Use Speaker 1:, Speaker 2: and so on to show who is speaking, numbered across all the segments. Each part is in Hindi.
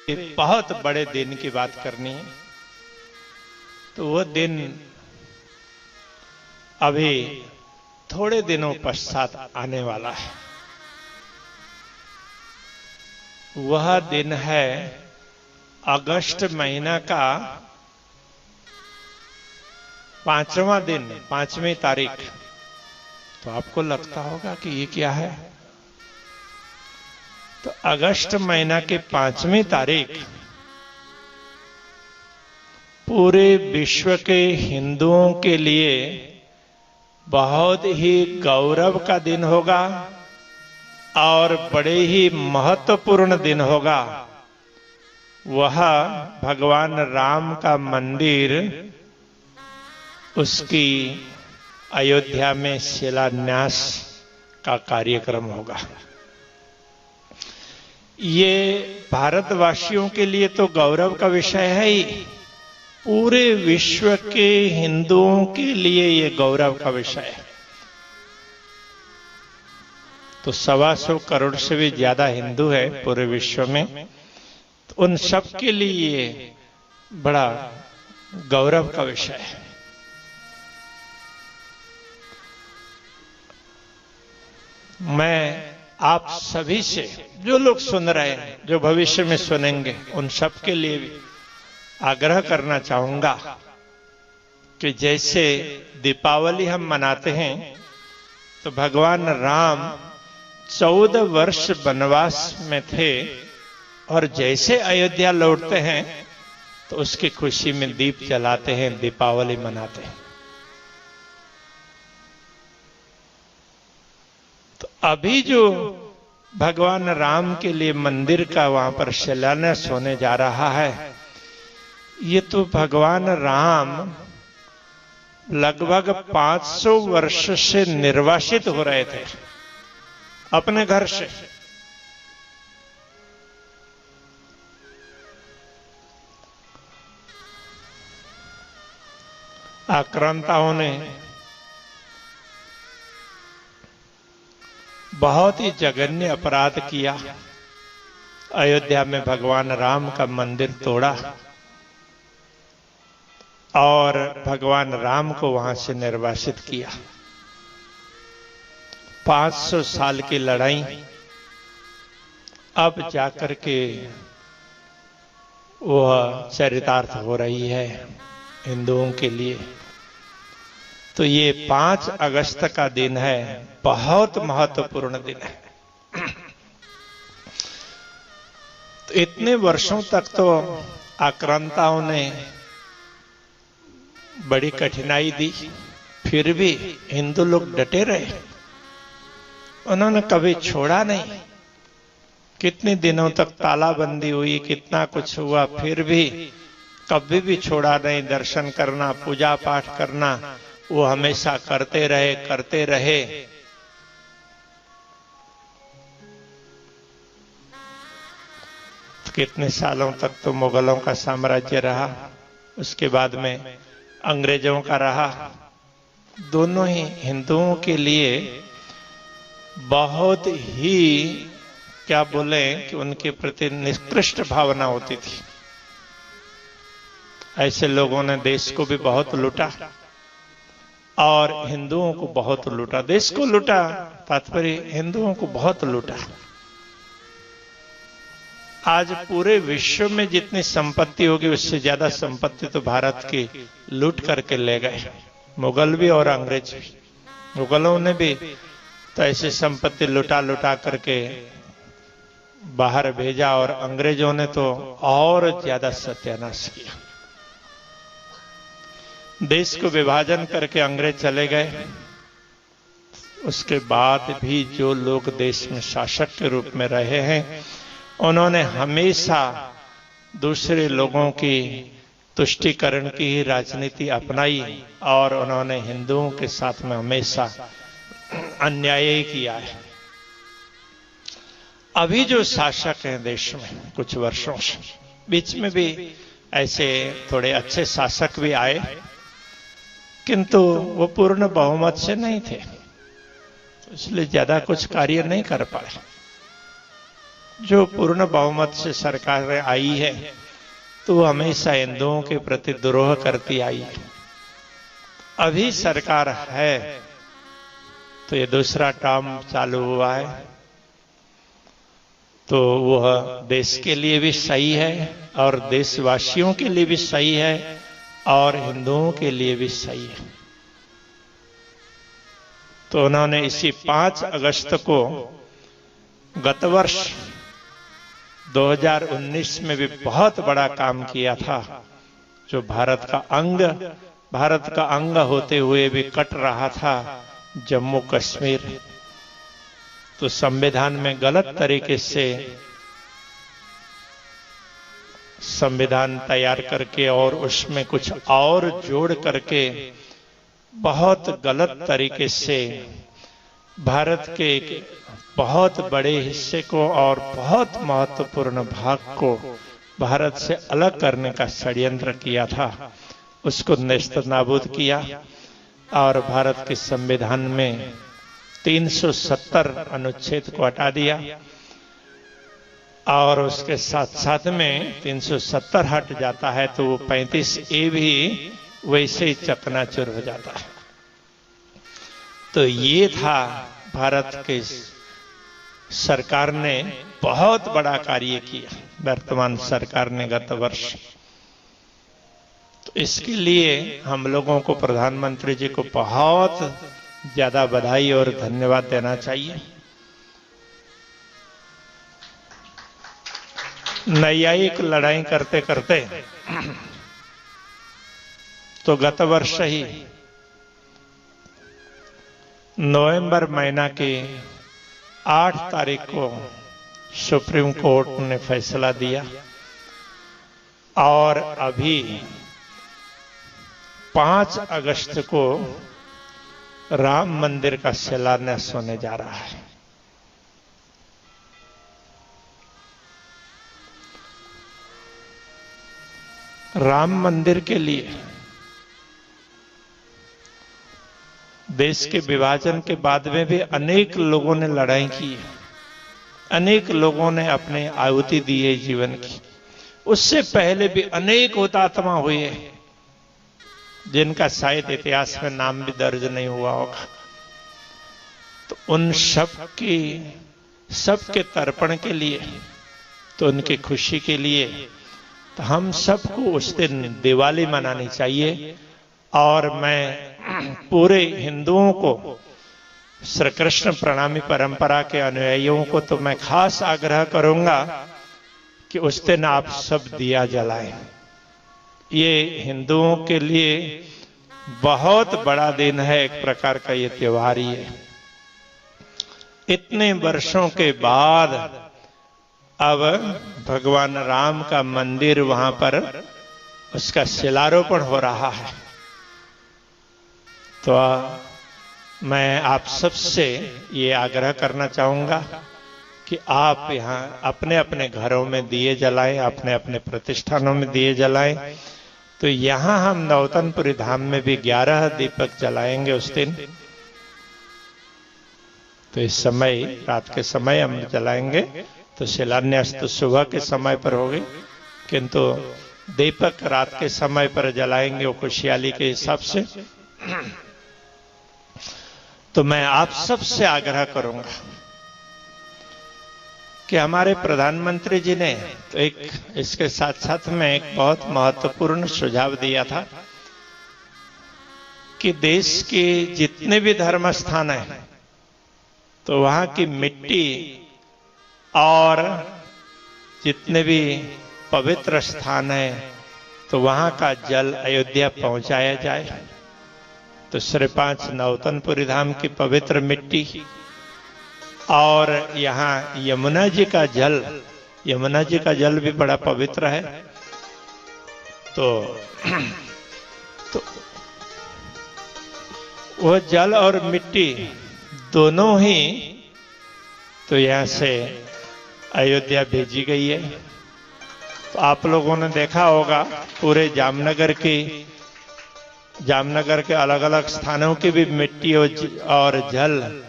Speaker 1: बहुत बड़े दिन की बात करनी है, तो वो दिन अभी थोड़े दिनों पश्चात आने वाला है। वह दिन है अगस्त महीना का 5वां दिन, 5वीं तारीख। तो आपको लगता होगा कि ये क्या है। तो अगस्त महीना के 5वीं तारीख पूरे विश्व के हिंदुओं के लिए बहुत ही गौरव का दिन होगा और बड़े ही महत्वपूर्ण दिन होगा। वह भगवान राम का मंदिर, उसकी अयोध्या में शिलान्यास का कार्यक्रम होगा। ये भारतवासियों के लिए तो गौरव का विषय है ही, पूरे विश्व के हिंदुओं के लिए ये गौरव का विषय है। तो 125 करोड़ से भी ज्यादा हिंदू है पूरे विश्व में, तो उन सब के लिए ये बड़ा गौरव का विषय है। मैं आप सभी से, जो लोग सुन रहे हैं, जो भविष्य में सुनेंगे, उन सब के लिए भी आग्रह करना चाहूंगा कि जैसे दीपावली हम मनाते हैं, तो भगवान राम 14 वर्ष वनवास में थे और जैसे अयोध्या लौटते हैं तो उसकी खुशी में दीप जलाते हैं, दीपावली मनाते हैं। तो अभी जो भगवान राम के लिए मंदिर का वहां पर शिलान्यास होने जा रहा है, ये तो भगवान राम लगभग 500 वर्ष से निर्वासित हो रहे थे अपने घर से। आक्रांताओं ने बहुत ही जघन्य अपराध किया, अयोध्या में भगवान राम का मंदिर तोड़ा और भगवान राम को वहां से निर्वासित किया। 500 साल की लड़ाई अब जाकर के वह चरितार्थ हो रही है हिंदुओं के लिए। तो ये 5 अगस्त का दिन है, बहुत महत्वपूर्ण दिन है। तो इतने वर्षों तक तो आक्रांताओं ने बड़ी कठिनाई दी, फिर भी हिंदू लोग डटे रहे, उन्होंने कभी छोड़ा नहीं। कितने दिनों तक तालाबंदी हुई, कितना कुछ हुआ, फिर भी कभी भी छोड़ा नहीं। दर्शन करना, पूजा पाठ करना, वो हमेशा करते रहे, करते रहे। कितने सालों तक तो मुगलों का साम्राज्य रहा, उसके बाद में अंग्रेजों का रहा। दोनों ही हिंदुओं के लिए बहुत ही, क्या बोले, कि उनके प्रति निकृष्ट भावना होती थी। ऐसे लोगों ने देश को भी बहुत लूटा और हिंदुओं को बहुत लूटा। देश को लूटा, तात्पर्य हिंदुओं को बहुत लूटा। आज पूरे विश्व में जितनी संपत्ति होगी, उससे ज्यादा संपत्ति तो भारत की लूट करके ले गए, मुगल भी और अंग्रेज भी। मुगलों ने भी तो ऐसी संपत्ति लुटा लुटा करके बाहर भेजा और अंग्रेजों ने तो और ज्यादा सत्यानाश किया। देश को विभाजन करके अंग्रेज चले गए। उसके बाद भी जो लोग देश में शासक के रूप में रहे हैं, उन्होंने हमेशा दूसरे लोगों की तुष्टीकरण की ही राजनीति अपनाई और उन्होंने हिंदुओं के साथ में हमेशा अन्याय ही किया है। अभी जो शासक हैं देश में कुछ वर्षों से, बीच में भी ऐसे थोड़े अच्छे शासक भी आए, किंतु वो पूर्ण बहुमत से नहीं थे, इसलिए ज्यादा कुछ कार्य नहीं कर पाए। जो पूर्ण बहुमत से सरकार आई है तो वो हमेशा हिंदुओं के प्रति द्रोह करती आई है। अभी सरकार है तो ये दूसरा टर्म चालू हुआ है, तो वह देश के लिए भी सही है और देशवासियों के लिए भी सही है और हिंदुओं के लिए भी सही है। तो उन्होंने इसी 5 अगस्त को गत वर्ष 2019 में भी बहुत बड़ा काम किया था, जो भारत का अंग होते हुए भी कट रहा था, जम्मू कश्मीर। तो संविधान में गलत तरीके से संविधान तैयार करके और उसमें कुछ और जोड़ करके बहुत गलत तरीके से भारत के एक बहुत बड़े हिस्से को और बहुत महत्वपूर्ण भाग को भारत से अलग करने का षड्यंत्र किया था। उसको नेस्तनाबूद किया और भारत के संविधान में 370 अनुच्छेद को हटा दिया और उसके साथ साथ में 370 हट जाता है तो वो 35A भी वैसे ही चकनाचूर हो जाता है। तो ये था भारत के सरकार ने बहुत बड़ा कार्य किया, वर्तमान सरकार ने गत वर्ष। तो इसके लिए हम लोगों को प्रधानमंत्री जी को बहुत ज्यादा बधाई और धन्यवाद देना चाहिए। न्यायिक लड़ाई करते करते तो गत वर्ष ही नवंबर महीना की 8 तारीख को सुप्रीम कोर्ट ने फैसला दिया और अभी 5 अगस्त को राम मंदिर का शिलान्यास होने जा रहा है। राम मंदिर के लिए देश के विभाजन के बाद में भी अनेक लोगों ने लड़ाई की है, अनेक लोगों ने अपने आहुति दी है जीवन की। उससे पहले भी अनेक हुतात्मा हुए हैं जिनका शायद इतिहास में नाम भी दर्ज नहीं हुआ होगा। तो उन सबके तर्पण के लिए, तो उनकी खुशी के लिए तो हम सबको उस दिन दिवाली मनानी चाहिए। और मैं पूरे हिंदुओं को, श्री कृष्ण प्रणामी परंपरा के अनुयायियों को तो मैं खास आग्रह करूंगा कि उस दिन आप सब दिया जलाएं। ये हिंदुओं के लिए बहुत बड़ा दिन है, एक प्रकार का ये त्योहार ही है। इतने वर्षों के बाद अब भगवान राम का मंदिर वहां पर उसका शिलारोपण हो रहा है। तो मैं आप सबसे ये आग्रह करना चाहूंगा कि आप यहाँ अपने अपने घरों में दिए जलाएं, अपने अपने प्रतिष्ठानों में दिए जलाएं। तो यहाँ हम नौतनपुरी धाम में भी 11 दीपक जलाएंगे उस दिन। तो इस समय रात के समय हम जलाएंगे। तो शिलान्यास तो सुबह के समय पर होगी, किंतु दीपक रात के समय पर जलाएंगे वो खुशहाली के हिसाब से। तो मैं आप सबसे आग्रह करूंगा कि हमारे प्रधानमंत्री जी ने तो एक इसके साथ साथ में एक बहुत महत्वपूर्ण सुझाव दिया था कि देश के जितने भी धर्म स्थान हैं तो वहां की मिट्टी और जितने भी पवित्र स्थान हैं तो वहां का जल अयोध्या पहुंचाया जाए। तो श्री 5 नौतनपुरी धाम की पवित्र मिट्टी और यहाँ यमुना जी का जल भी बड़ा पवित्र है। तो वह जल और मिट्टी दोनों ही तो यहाँ से अयोध्या भेजी गई है। तो आप लोगों ने देखा होगा पूरे जामनगर के अलग अलग स्थानों की भी मिट्टी और जल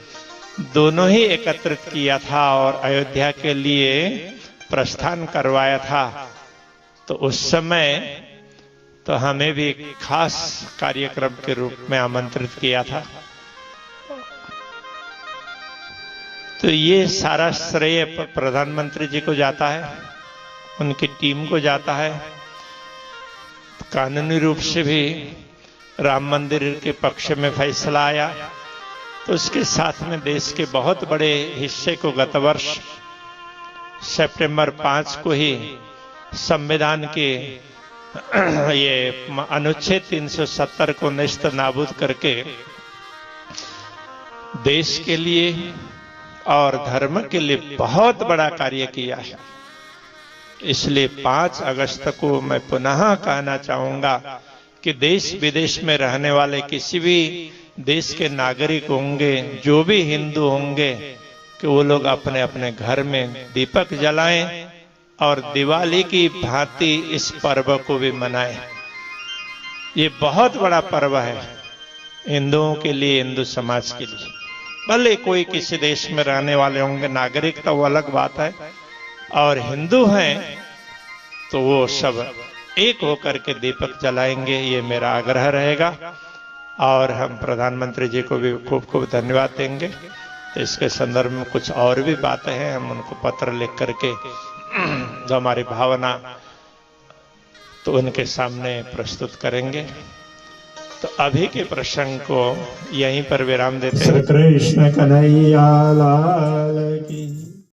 Speaker 1: दोनों ही एकत्रित किया था और अयोध्या के लिए प्रस्थान करवाया था। तो उस समय तो हमें भी एक खास कार्यक्रम के रूप में आमंत्रित किया था। तो ये सारा श्रेय प्रधानमंत्री जी को जाता है, उनकी टीम को जाता है। कानूनी रूप से भी राम मंदिर के पक्ष में फैसला आया, तो उसके साथ में देश के बहुत बड़े हिस्से को गत वर्ष सितंबर 5 को ही संविधान के ये अनुच्छेद 370 को नेस्त नाबूद करके देश के लिए और धर्म के लिए बहुत बड़ा कार्य किया है। इसलिए 5 अगस्त को मैं पुनः कहना चाहूंगा कि देश विदेश में रहने वाले किसी भी देश के नागरिक होंगे, जो भी हिंदू होंगे, कि वो लोग अपने अपने घर में दीपक जलाएं और दिवाली की भांति इस पर्व को भी मनाएं। ये बहुत बड़ा पर्व है हिंदुओं के लिए, हिंदू समाज के लिए। भले कोई किसी देश में रहने वाले होंगे, नागरिक तो वो अलग बात है, और हिंदू हैं तो वो सब एक होकर के दीपक जलाएंगे, ये मेरा आग्रह रहेगा। और हम प्रधानमंत्री जी को भी खूब खूब धन्यवाद देंगे। तो इसके संदर्भ में कुछ और भी बातें हैं, हम उनको पत्र लिख करके जो हमारी भावना तो उनके सामने प्रस्तुत करेंगे। तो अभी के प्रसंग को यहीं पर विराम देते हैं।
Speaker 2: श्री कृष्ण कन्हैया लाल की।